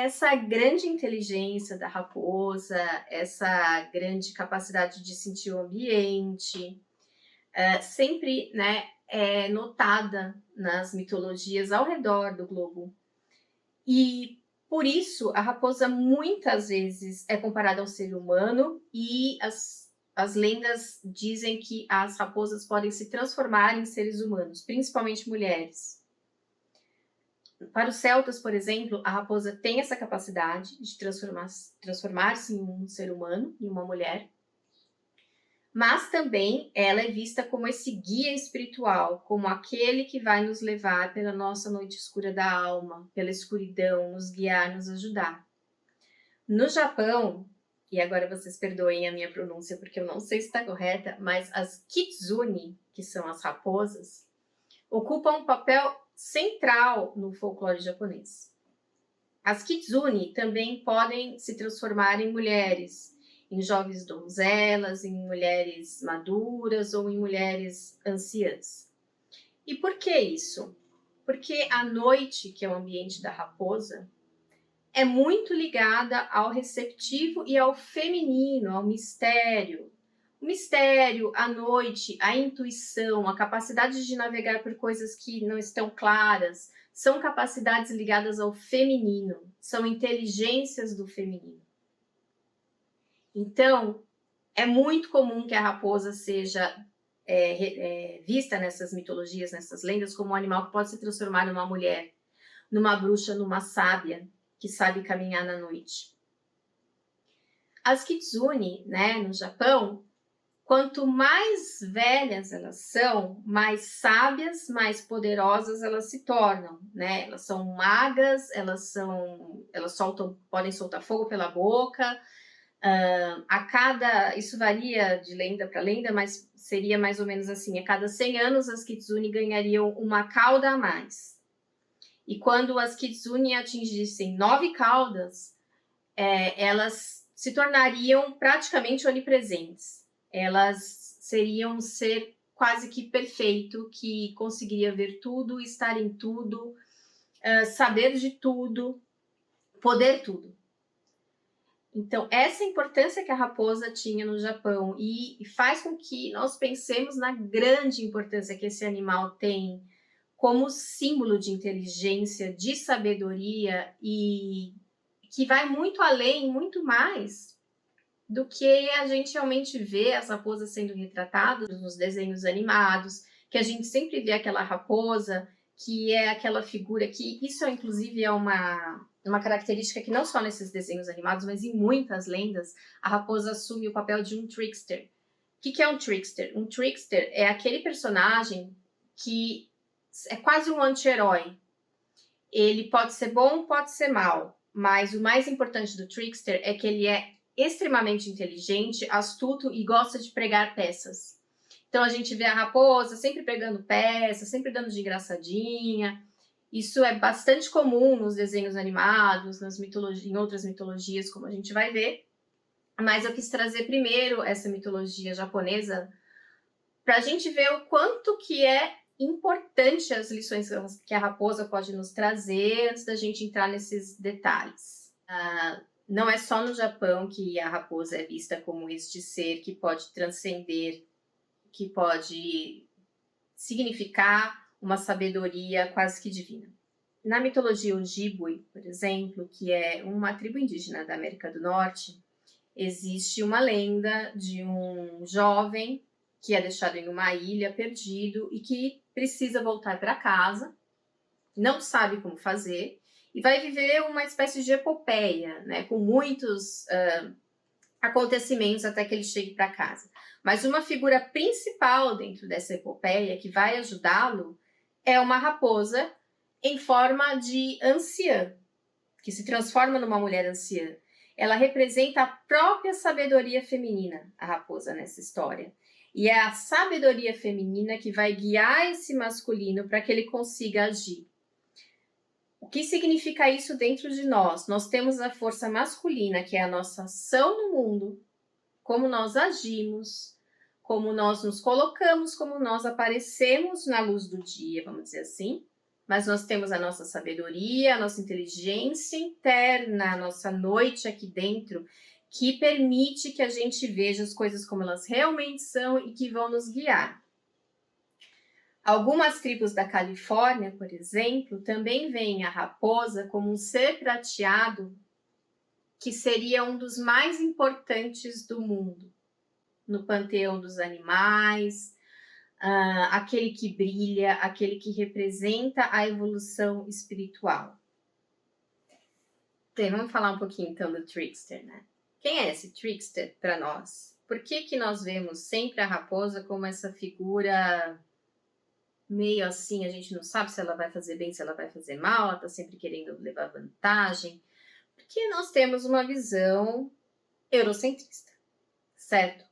essa grande inteligência da raposa, essa grande capacidade de sentir o ambiente, sempre, né, é notada nas mitologias ao redor do globo. E por isso a raposa muitas vezes é comparada ao ser humano e as lendas dizem que as raposas podem se transformar em seres humanos, principalmente mulheres. Para os celtas, por exemplo, a raposa tem essa capacidade de transformar-se em um ser humano, em uma mulher, mas também ela é vista como esse guia espiritual, como aquele que vai nos levar pela nossa noite escura da alma, pela escuridão, nos guiar, nos ajudar. No Japão, e agora vocês perdoem a minha pronúncia porque eu não sei se está correta, mas as kitsune, que são as raposas, ocupam um papel central no folclore japonês. As kitsune também podem se transformar em mulheres, em jovens donzelas, em mulheres maduras ou em mulheres anciãs. E por que isso? Porque a noite, que é o ambiente da raposa, é muito ligada ao receptivo e ao feminino, ao mistério. O mistério, a noite, a intuição, a capacidade de navegar por coisas que não estão claras, são capacidades ligadas ao feminino, são inteligências do feminino. Então, é muito comum que a raposa seja vista nessas mitologias, nessas lendas, como um animal que pode se transformar numa mulher, numa bruxa, numa sábia, que sabe caminhar na noite. As kitsune, né, no Japão, quanto mais velhas elas são, mais sábias, mais poderosas elas se tornam, né? Elas são magas, elas podem soltar fogo pela boca. Isso varia de lenda para lenda, mas seria mais ou menos assim: a cada 100 anos as kitsune ganhariam uma cauda a mais. E quando as kitsune atingissem 9 caudas, elas se tornariam praticamente onipresentes. Elas seriam um ser quase que perfeito, que conseguiria ver tudo, estar em tudo, saber de tudo, poder tudo. Então, essa importância que a raposa tinha no Japão e faz com que nós pensemos na grande importância que esse animal tem como símbolo de inteligência, de sabedoria e que vai muito além, muito mais do que a gente realmente vê as raposas sendo retratadas nos desenhos animados, que a gente sempre vê aquela raposa que é aquela figura que isso inclusive é uma característica que não só nesses desenhos animados, mas em muitas lendas, a raposa assume o papel de um trickster. O que é um trickster? Um trickster é aquele personagem que é quase um anti-herói. Ele pode ser bom, pode ser mal, mas o mais importante do trickster é que ele é extremamente inteligente, astuto e gosta de pregar peças. Então a gente vê a raposa sempre pregando peças, sempre dando de engraçadinha. Isso é bastante comum nos desenhos animados, em outras mitologias, como a gente vai ver. Mas eu quis trazer primeiro essa mitologia japonesa para a gente ver o quanto que é importante as lições que a raposa pode nos trazer antes da gente entrar nesses detalhes. Não é só no Japão que a raposa é vista como este ser que pode transcender, que pode significar uma sabedoria quase que divina. Na mitologia Ojibwe, por exemplo, que é uma tribo indígena da América do Norte, existe uma lenda de um jovem que é deixado em uma ilha perdido e que precisa voltar para casa, não sabe como fazer, e vai viver uma espécie de epopeia, né, com muitos acontecimentos até que ele chegue para casa. Mas uma figura principal dentro dessa epopeia que vai ajudá-lo é uma raposa em forma de anciã, que se transforma numa mulher anciã. Ela representa a própria sabedoria feminina, a raposa, nessa história. E é a sabedoria feminina que vai guiar esse masculino para que ele consiga agir. O que significa isso dentro de nós? Nós temos a força masculina, que é a nossa ação no mundo, como nós agimos, como nós nos colocamos, como nós aparecemos na luz do dia, vamos dizer assim, mas nós temos a nossa sabedoria, a nossa inteligência interna, a nossa noite aqui dentro, que permite que a gente veja as coisas como elas realmente são e que vão nos guiar. Algumas tribos da Califórnia, por exemplo, também veem a raposa como um ser prateado que seria um dos mais importantes do mundo, no panteão dos animais, aquele que brilha, aquele que representa a evolução espiritual. Então, vamos falar um pouquinho então do trickster, né? Quem é esse trickster para nós? Por que nós vemos sempre a raposa como essa figura meio assim, a gente não sabe se ela vai fazer bem, se ela vai fazer mal, ela está sempre querendo levar vantagem? Porque nós temos uma visão eurocentrista, certo?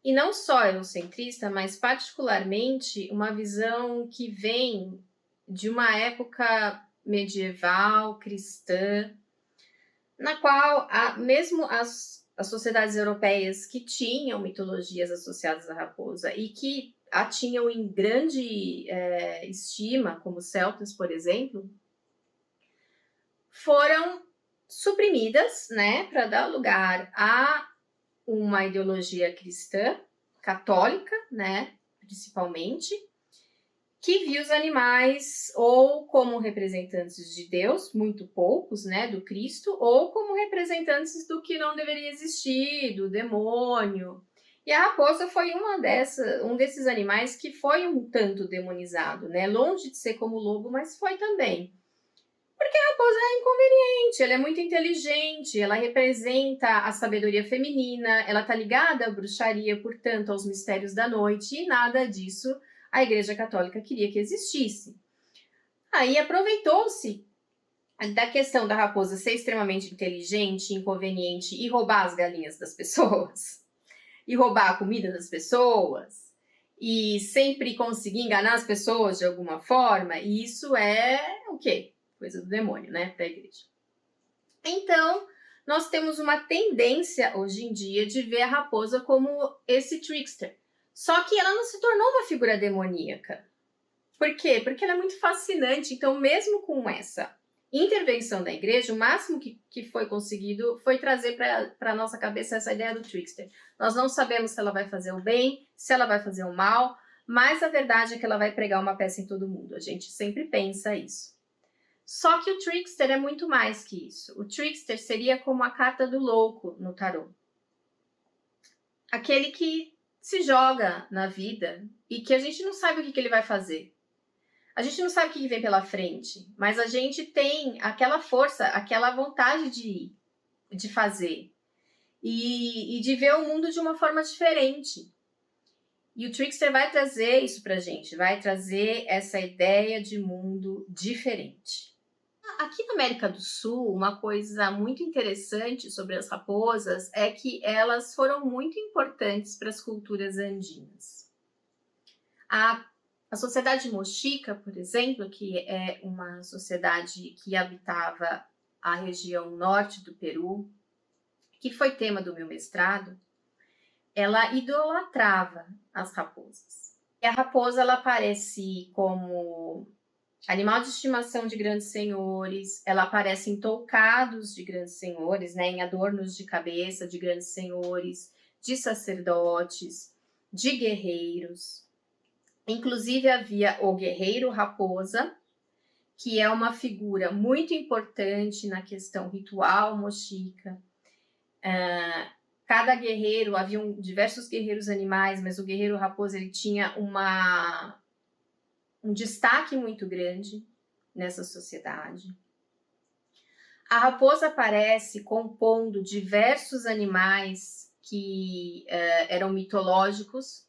E não só eurocentrista, mas particularmente uma visão que vem de uma época medieval, cristã, na qual mesmo as sociedades europeias que tinham mitologias associadas à raposa e que a tinham em grande estima, como os celtas, por exemplo, foram suprimidas, né, para dar lugar a uma ideologia cristã, católica, né, principalmente, que via os animais ou como representantes de Deus, muito poucos, né, do Cristo, ou como representantes do que não deveria existir, do demônio. E a raposa foi um desses animais que foi um tanto demonizado, né, longe de ser como o lobo, mas foi também. Porque a raposa é inconveniente, ela é muito inteligente, ela representa a sabedoria feminina, ela está ligada à bruxaria, portanto, aos mistérios da noite, e nada disso a Igreja Católica queria que existisse. Aí aproveitou-se da questão da raposa ser extremamente inteligente, inconveniente e roubar as galinhas das pessoas, e roubar a comida das pessoas, e sempre conseguir enganar as pessoas de alguma forma, e isso é o quê? Coisa do demônio, né, para a igreja. Então, nós temos uma tendência hoje em dia de ver a raposa como esse trickster. Só que ela não se tornou uma figura demoníaca. Por quê? Porque ela é muito fascinante. Então, mesmo com essa intervenção da igreja, o máximo que foi conseguido foi trazer para a nossa cabeça essa ideia do trickster. Nós não sabemos se ela vai fazer o bem, se ela vai fazer o mal, mas a verdade é que ela vai pregar uma peça em todo mundo. A gente sempre pensa isso. Só que o trickster é muito mais que isso. O trickster seria como a carta do louco no tarô. Aquele que se joga na vida e que a gente não sabe o que ele vai fazer. A gente não sabe o que vem pela frente, mas a gente tem aquela força, aquela vontade de fazer e de ver o mundo de uma forma diferente. E o trickster vai trazer isso pra gente, vai trazer essa ideia de mundo diferente. Aqui na América do Sul, uma coisa muito interessante sobre as raposas é que elas foram muito importantes para as culturas andinas. A sociedade mochica, por exemplo, que é uma sociedade que habitava a região norte do Peru, que foi tema do meu mestrado, ela idolatrava as raposas. E a raposa, ela aparece como animal de estimação de grandes senhores, ela aparece em toucados de grandes senhores, né, em adornos de cabeça de grandes senhores, de sacerdotes, de guerreiros. Inclusive havia o guerreiro raposa, que é uma figura muito importante na questão ritual mochica. Cada guerreiro, haviam diversos guerreiros animais, mas o guerreiro raposa ele tinha um destaque muito grande nessa sociedade. A raposa aparece compondo diversos animais que eram mitológicos.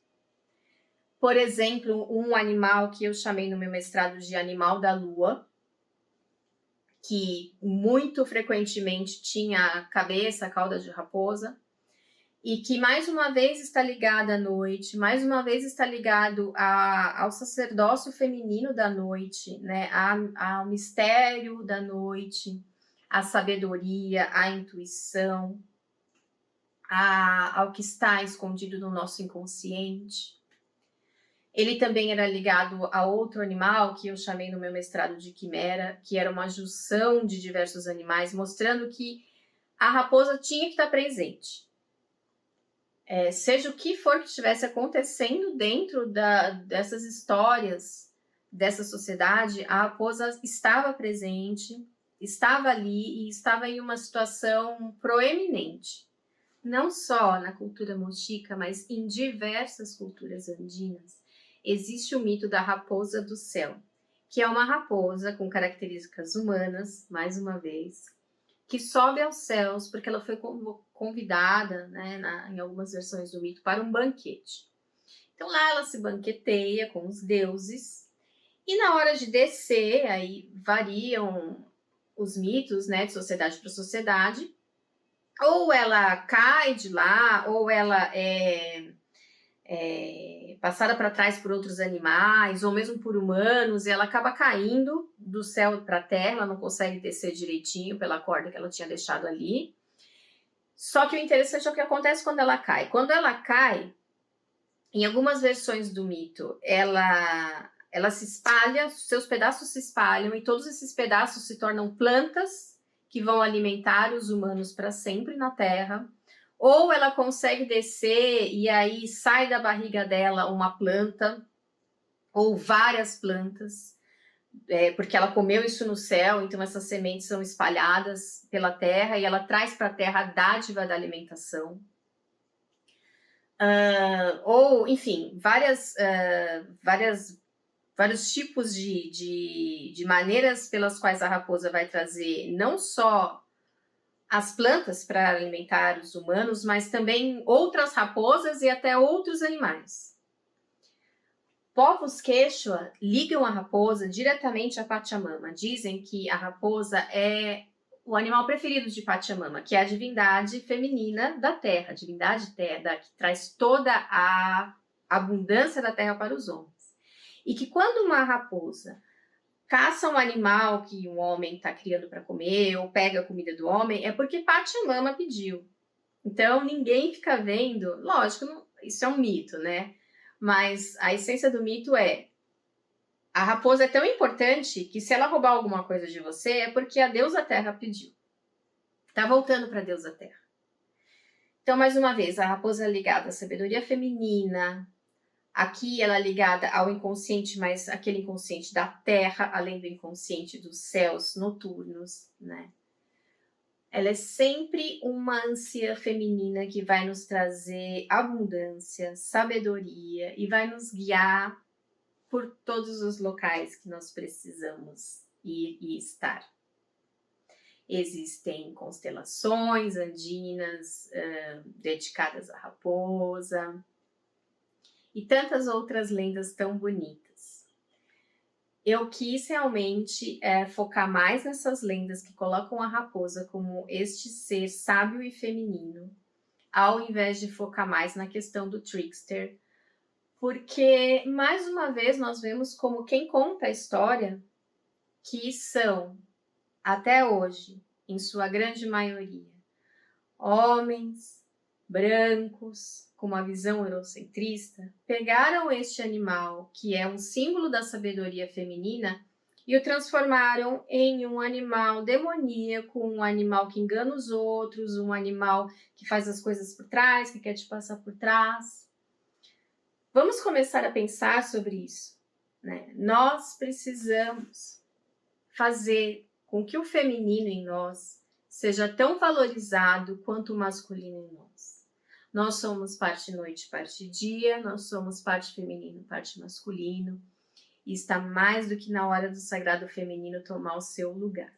Por exemplo, um animal que eu chamei no meu mestrado de animal da lua, que muito frequentemente tinha a cabeça, a cauda de raposa, e que mais uma vez está ligado à noite, mais uma vez está ligado ao sacerdócio feminino da noite, né? Ao mistério da noite, à sabedoria, à intuição, ao que está escondido no nosso inconsciente. Ele também era ligado a outro animal que eu chamei no meu mestrado de quimera, que era uma junção de diversos animais, mostrando que a raposa tinha que estar presente. Seja o que for que estivesse acontecendo dentro dessas histórias, dessa sociedade, a raposa estava presente, estava ali e estava em uma situação proeminente. Não só na cultura mochica, mas em diversas culturas andinas, existe o mito da raposa do céu, que é uma raposa com características humanas, mais uma vez, que sobe aos céus porque ela foi convidada, né, em algumas versões do mito, para um banquete. Então lá ela se banqueteia com os deuses e na hora de descer, aí variam os mitos, né, de sociedade para sociedade, ou ela cai de lá, ou ela é passada para trás por outros animais, ou mesmo por humanos, e ela acaba caindo do céu para a terra, ela não consegue descer direitinho pela corda que ela tinha deixado ali. Só que o interessante é o que acontece quando ela cai. Quando ela cai, em algumas versões do mito, ela se espalha, seus pedaços se espalham, e todos esses pedaços se tornam plantas que vão alimentar os humanos para sempre na Terra. Ou ela consegue descer e aí sai da barriga dela uma planta ou várias plantas, porque ela comeu isso no céu, então essas sementes são espalhadas pela terra e ela traz para a terra a dádiva da alimentação. Ou, enfim, vários tipos de maneiras pelas quais a raposa vai trazer não só as plantas para alimentar os humanos, mas também outras raposas e até outros animais. Povos Quechua ligam a raposa diretamente a Pachamama. Dizem que a raposa é o animal preferido de Pachamama, que é a divindade feminina da terra, a divindade terra, que traz toda a abundância da terra para os homens. E que quando uma raposa caça um animal que um homem está criando para comer ou pega a comida do homem, é porque Pachamama pediu. Então, ninguém fica vendo... Lógico, isso é um mito, né? Mas a essência do mito é: a raposa é tão importante que se ela roubar alguma coisa de você, é porque a deusa terra pediu. Tá voltando para a deusa terra. Então, mais uma vez, a raposa é ligada à sabedoria feminina. Aqui ela é ligada ao inconsciente, mas aquele inconsciente da terra, além do inconsciente dos céus noturnos, né? Ela é sempre uma ânsia feminina que vai nos trazer abundância, sabedoria e vai nos guiar por todos os locais que nós precisamos ir e estar. Existem constelações andinas dedicadas à raposa e tantas outras lendas tão bonitas. Eu quis realmente focar mais nessas lendas que colocam a raposa como este ser sábio e feminino, ao invés de focar mais na questão do trickster, porque, mais uma vez, nós vemos como quem conta a história, que são, até hoje, em sua grande maioria, homens brancos, com uma visão eurocentrista, pegaram este animal, que é um símbolo da sabedoria feminina, e o transformaram em um animal demoníaco, um animal que engana os outros, um animal que faz as coisas por trás, que quer te passar por trás. Vamos começar a pensar sobre isso, né? Nós precisamos fazer com que o feminino em nós seja tão valorizado quanto o masculino em nós. Nós somos parte noite, parte dia, nós somos parte feminino, parte masculino, e está mais do que na hora do sagrado feminino tomar o seu lugar.